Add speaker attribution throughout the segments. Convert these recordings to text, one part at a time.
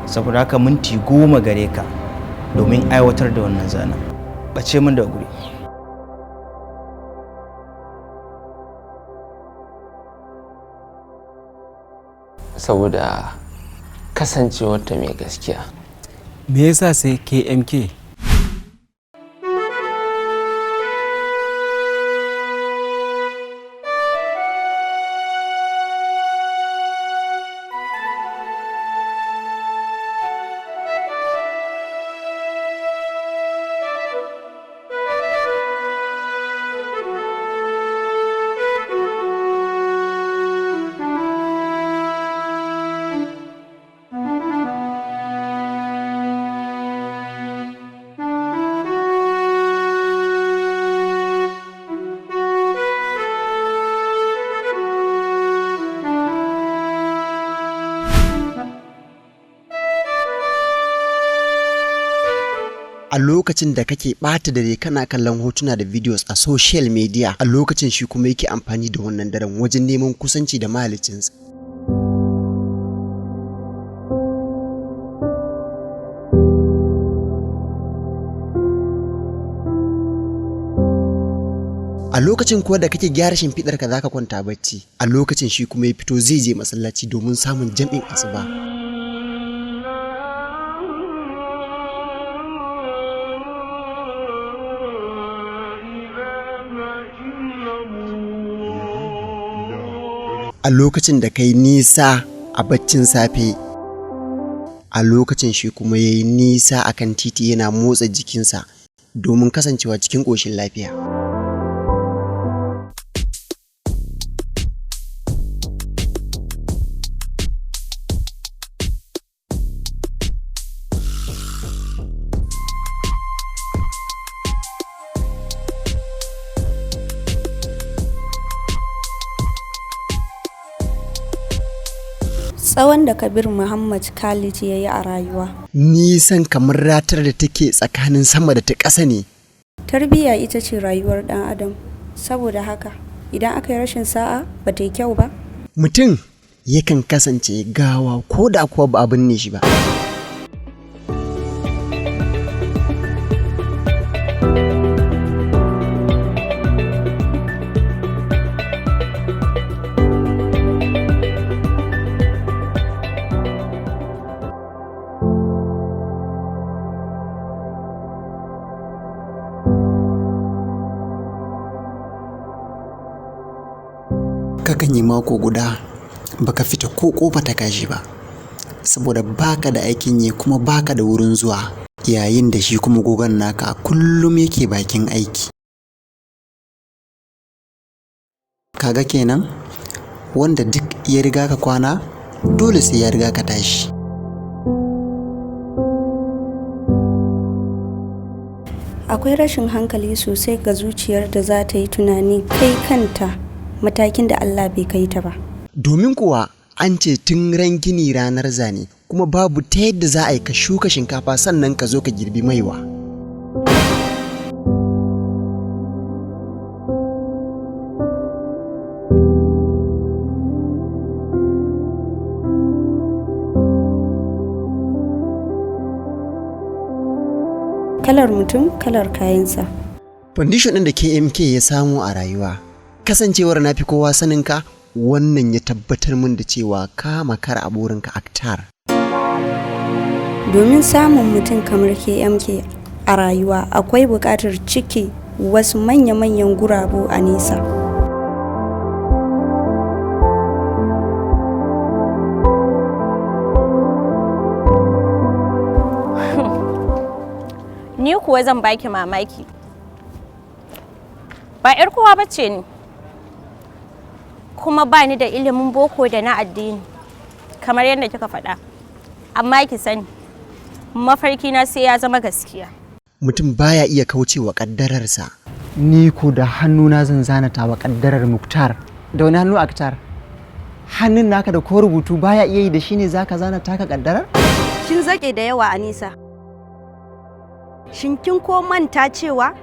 Speaker 1: saboda haka minti 10 gare ka domin aiwatar da wannan zanen. Bace min da guri.
Speaker 2: Saboda kasancewar ta mai gaskiya.
Speaker 3: Me yasa sai KMK?
Speaker 4: A lokacin da kake ɓata dare kana kallon hotuna da videos a social media, a lokacin shi kuma yake amfani da wannan daren wajen neman kusanci da mahaliccinsa. A lokacin kuwa da kake gyara shimfiɗarka za ka kwanta bacci, a lokacin shi kuma ya fito zai je masallaci domin samun jam'in asuba. A lokacin da kai nisa a baccin safe, a lokacin shi kuma ya yi nisa a kan titi yana motsa jikinsa domin kasancewa cikin ƙoshin lafiya.
Speaker 5: Tsawon da Kabir Muhammad Khalid ya yi a rayuwa.
Speaker 4: Nisan kamar ratar da take tsakanin sama da ta ƙasa ne.
Speaker 5: Tarbiyya ita ce rayuwar ɗan adam, saboda haka idan aka yi rashin sa'a ba ta yi kyau ba.
Speaker 4: Mutum yakan kasance gawa ko da kuwa ba a binne shi ba. Kakan yi mako guda baka fita ko kofa ta kashi ba, saboda baka da aikin yi kuma baka da wurin zuwa, yayin da shi kuma gogon naka kullum yake bakin aiki. Kaga kenan wanda duk ya riga ka kwana dole sai ya riga ka tashi.
Speaker 5: Akwai rashin hankali sosai ga zuciyar da za ta yi tunani kai kanta matakin da Allah bai kai ta ba.
Speaker 4: Domin kuwa an ce tun ran gini ranar zane, kuma babu ta yadda za a yi ka shuka shinkafa sannan ka zo ka girbi maiwa.
Speaker 5: Kalar mutum, kalar kayansa.
Speaker 4: Foundation ɗin da KMK ya samu a rayuwa, kasancewar na fi kowa saninka, wannan ya tabbatar min da cewa ka makara a burinka Aktar.
Speaker 5: Domin samun mutum kamar KMK a rayuwa akwai buƙatar cike wasu manya-manyan gurabu a nesa.
Speaker 6: Ni kuwa zan baki mamaki. Ba 'yar kowa bace ni. Kuma ba ni da ilimin boko da na addini kamar yadda kika faɗa, amma ki sani mafarki na sai ya zama gaskiya.
Speaker 4: Mutum baya iya kaucewa ƙaddararsa. Ni ko da hannuna zan zana tawa ƙaddarar Muktar. Da wani hannu Aktar? Hannun naka da ko rubutu baya iya yi da shi ne zaka zana taka ƙaddarar?
Speaker 5: Kin zake da yawa Anisa. Shin kin ko manta cewa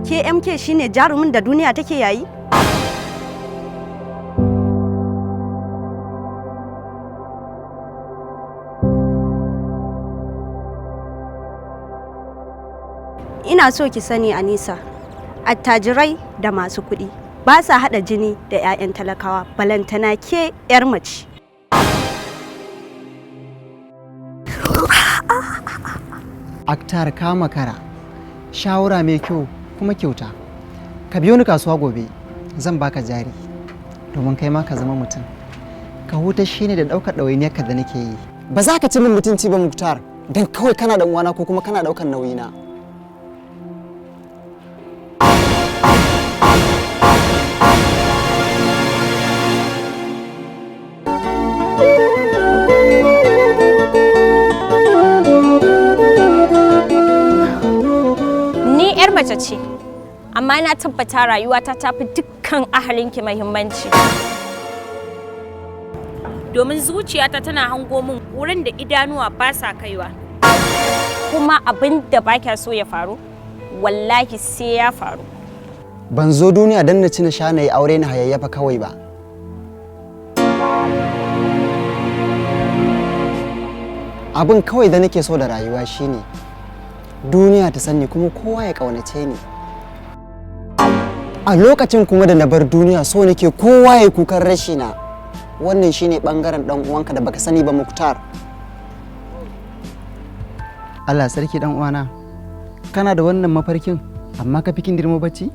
Speaker 5: KMK shine jarumin da duniya take yayi? ina so ki sani Anisa, attajirai da masu kuɗi ba sa haɗa jini da 'ya'yan talakawa, balantana ke 'yar mace.
Speaker 4: Aktar ka makara, shawara mai kyau kuma kyauta. Ka biyo ni kasuwa gobe, zan baka jari domin kai ma ka zama mutum. Ka huta shine da ɗaukar ɗawainiyarka da nake yi. Ba za ka ci min mutunci ba Muktar, don kawai kana da uwana ko kuma kana ɗaukar nauyina.
Speaker 6: Ni 'yar mace ce, amma na tabbata rayuwata ta fi dukkan ahalinki muhimmanci. Domin zuciyata tana hango min wurin da idanuwa ba sa kaiwa. Kuma abin da ba kya so ya faru, wallahi sai ya faru.
Speaker 4: Ban zo duniya don na ci na sha na yi aure na hayayyafa kawai ba. Abin kawai da nake so da rayuwa shine duniya ta sanni kuma kowa ya ƙaunace ni. A lokacin kuma da na bar duniya so nake kowa ya kukan rashina. Wannan shine bangaren dan uwanka da baka sani ba Muktar. Allah sarki dan uwana, kana da wannan mafarkin amma ka fikin dirmo bacci?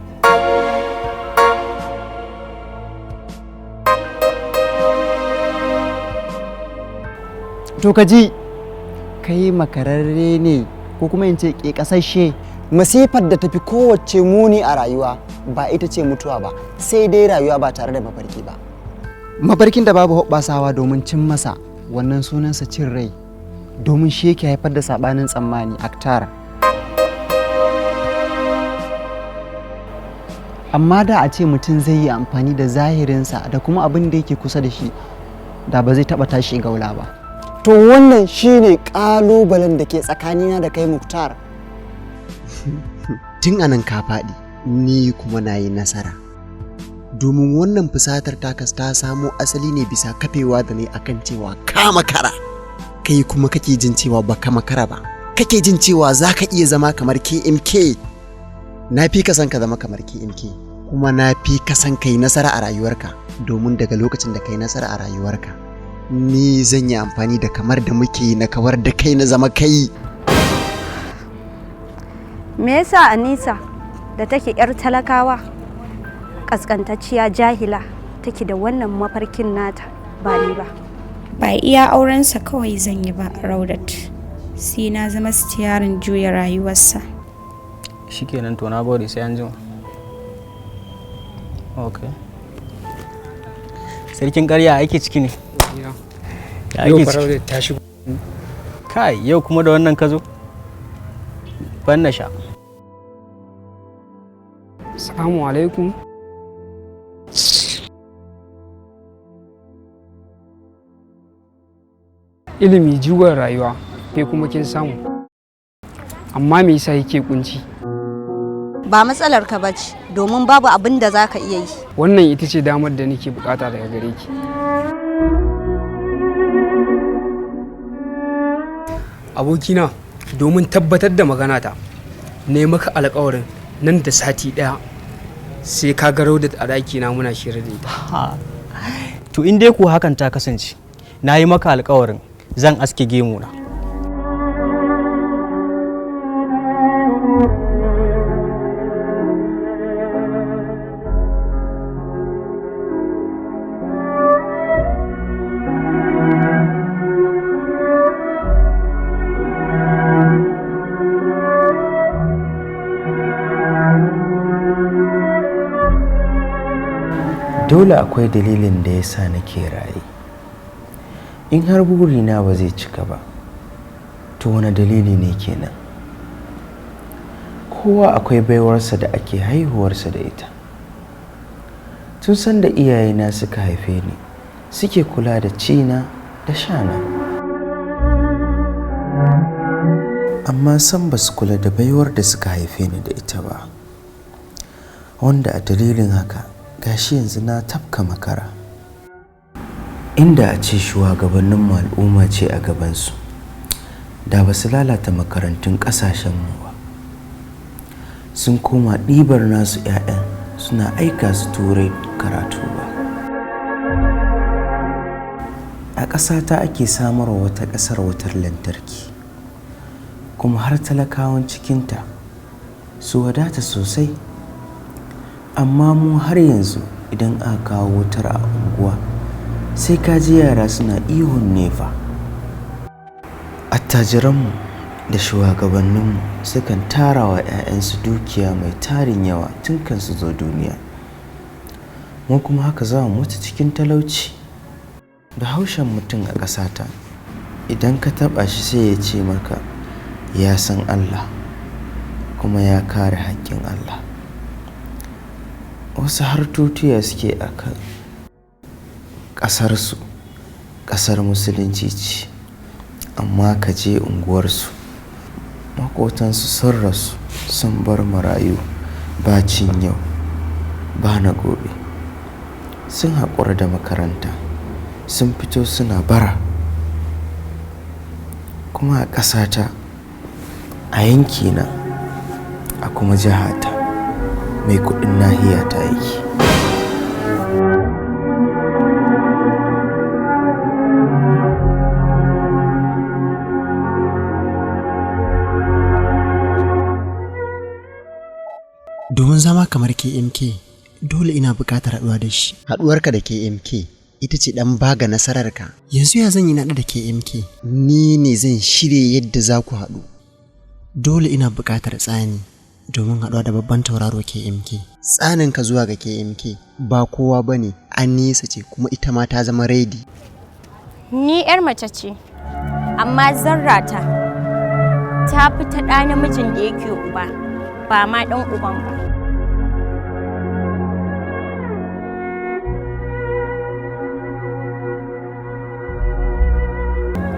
Speaker 4: To ka ji, kai makararre ne ko kuma in ce ke kasashe. Masifar da tafi kowace muni a rayuwa ba ita ce mutuwa ba, sai dai rayuwa ba tare da mafarki ba. Mafarkin da babu hoɓɓasawa domin cin masa, wannan sunansa cin rai, domin shi yake haifar da saɓanin tsammani. Aktar, amma da a ce mutum zai yi amfani da zahirinsa da kuma abin da yake kusa da shi, da ba zai taɓa tashi gaula ba. To wannan shine ƙalubalen da ke tsakanina da kai Muktar. Tun anan ka faɗi, ni kuma na yi nasara. Domin wannan fusatar takas ta samo asali ne bisa kafewa da ne akan cewa ka makara. Kai kuma kake jin cewa ba ka makara ba. Kake jin cewa za ka iya zama kamar KMK. Na fi ka san ka zama kamar KMK. Kuma na fi ka san ka yi nasara a rayuwarka. Domin daga lokacin da ka yi nasara a rayuwarka, ni zan yi amfani da kamar da muke na kawar da kai na zama kai.
Speaker 5: Me yasa Anisa da take 'yar talakawa, kaskantacciya jahila, take da wannan mafarkin nata ba ni ba?
Speaker 7: Ba iya aurensa kawai zan yi ba Raudat, sai na zama stiyarin juya rayuwarsa.
Speaker 1: Shikenan to na gode, sai an jima. Okay. Sarkin ƙarya ake ciki ne? Ya ake ciki? Ta shigo. Kai, yau kuma da wannan ka zo? Ban na sha.
Speaker 8: Assalamu alaikum. Ilimi jigon rayuwa, ke kuma kin samu. Amma me yasa yake kunci?
Speaker 5: Ba matsalar ka bace, domin babu abin da zaka iya yi.
Speaker 8: Wannan ita ce damar da nake bukata daga gare ki. Abokina, domin tabbatar da maganata, ne maka alƙawarin nan da sati ɗaya sai ka ga Raudat a ɗakina muna shirya da ita.
Speaker 1: To in dai ko hakan ta kasance, na yi maka alƙawarin zan aske gemuna.
Speaker 9: Dole akwai dalilin da ya sa nake raye. In har burina ba zai cika ba, to wani dalili ne kenan? Kowa akwai baiwarsa da ake haihuwarsa da ita. Tun san da iyayena suka haife ni, suke kula da cina da shana. Amma san ba su kula da baiwar da suka haife ni da ita ba, wanda a dalilin haka gashi yanzu na tafka makara. Inda a ce shugabannin al'umma ce a gabansu, da ba su lalata makarantun ƙasashenmu ba. sun koma ɗibar nasu 'ya'yan suna aika su turai karatu ba. A ƙasata ake samarwa wata ƙasar wutar lantarki, kuma har talakawan cikinta su wadata sosai, amma mu har yanzu idan aka kawo wutar a unguwa sai ka ji yara suna ihun nefa. Attajiranmu da shugabanninmu sukan tara wa 'ya'yansu dukiya mai tarin yawa tun kan su zo duniya, mu kuma haka za mu mutu cikin talauci. Da haushen mutum a ƙasata idan ka taɓa shi sai ya ce maka ya san Allah kuma ya kare haƙƙin Allah. Wasu har tutiya suke a kan ƙasarsu, ƙasar musulunci ce, amma ka je unguwarsu maƙotansu sun rasu sun bar marayu ba cin yau ba na gobe, sun haƙura da makaranta sun fito suna bara. Kuma a ƙasata, a yankina, a kuma jihata, mai kuɗin nahiya ta yake.
Speaker 4: Domin zama kamar KMK, dole ina buƙatar haɗuwa da shi. Haɗuwarka da KMK ita ce ɗan baga nasararka. Yanzu ya zan yi naɗa da KMK. Ni ne zan shirya yadda za ku haɗu. Dole ina buƙatar tsani domin haɗuwa da babban tauraro KMK. Tsaninka zuwa ga KMK ba kowa ba ne, an nesa ce kuma ita ma ta zama ready.
Speaker 6: Ni 'yar mace ce, amma zarrata ta fi ta ɗa namijin da yake uba, ba ma ɗan uban ba.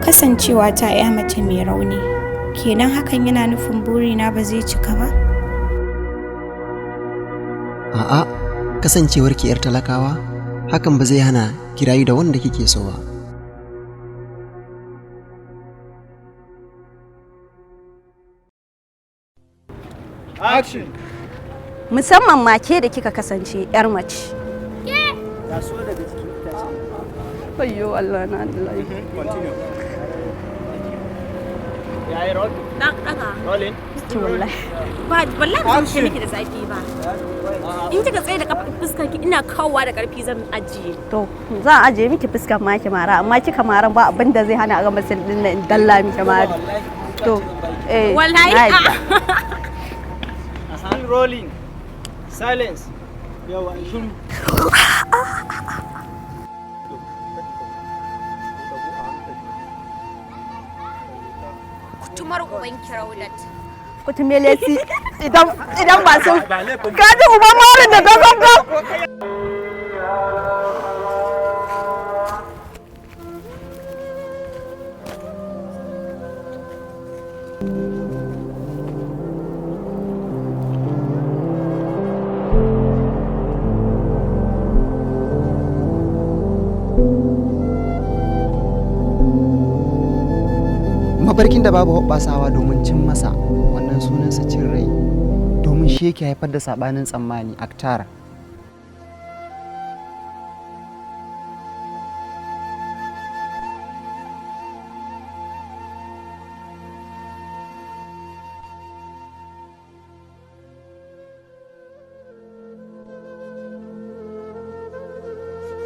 Speaker 7: Kasancewa ta 'ya mace mai rauni, kenan hakan yana nufin burina ba zai cika ba?
Speaker 4: A'a, kasancewar ki 'yar talakawa, hakan ba zai hana ki rayu da wanda kike so ba.
Speaker 1: Action!
Speaker 5: Musamman ma ke da kika kasance 'yar mace.
Speaker 1: Taso daga cikin itace.
Speaker 5: Ayyo Allah na Allah.
Speaker 1: Continue. Yayi roll.
Speaker 6: Daga.
Speaker 1: Rolling.
Speaker 6: Wallahi. Ba wallahi ba zan miki da zafi ba. In kika tsaye da kafar fuskar ki ina kawowa da karfi zan ajiye.
Speaker 5: To, za a ajiye miki fuskar ma ki mara, amma kika maran ba abin da zai hana a ga masil din nan in dalla miki mari. To,
Speaker 6: wallahi.
Speaker 1: Rolling. Silence. Yawa, shiru.
Speaker 6: Kutumar uban kiraudat.
Speaker 5: Kutumelesi idan ba su. Ka ji uban marin da dogon ko?
Speaker 4: Mafarkin da babu hoɓɓasawa domin cin masa, wannan sunansa cin rai, domin shi yake haifar da saɓanin tsammani. Aktara.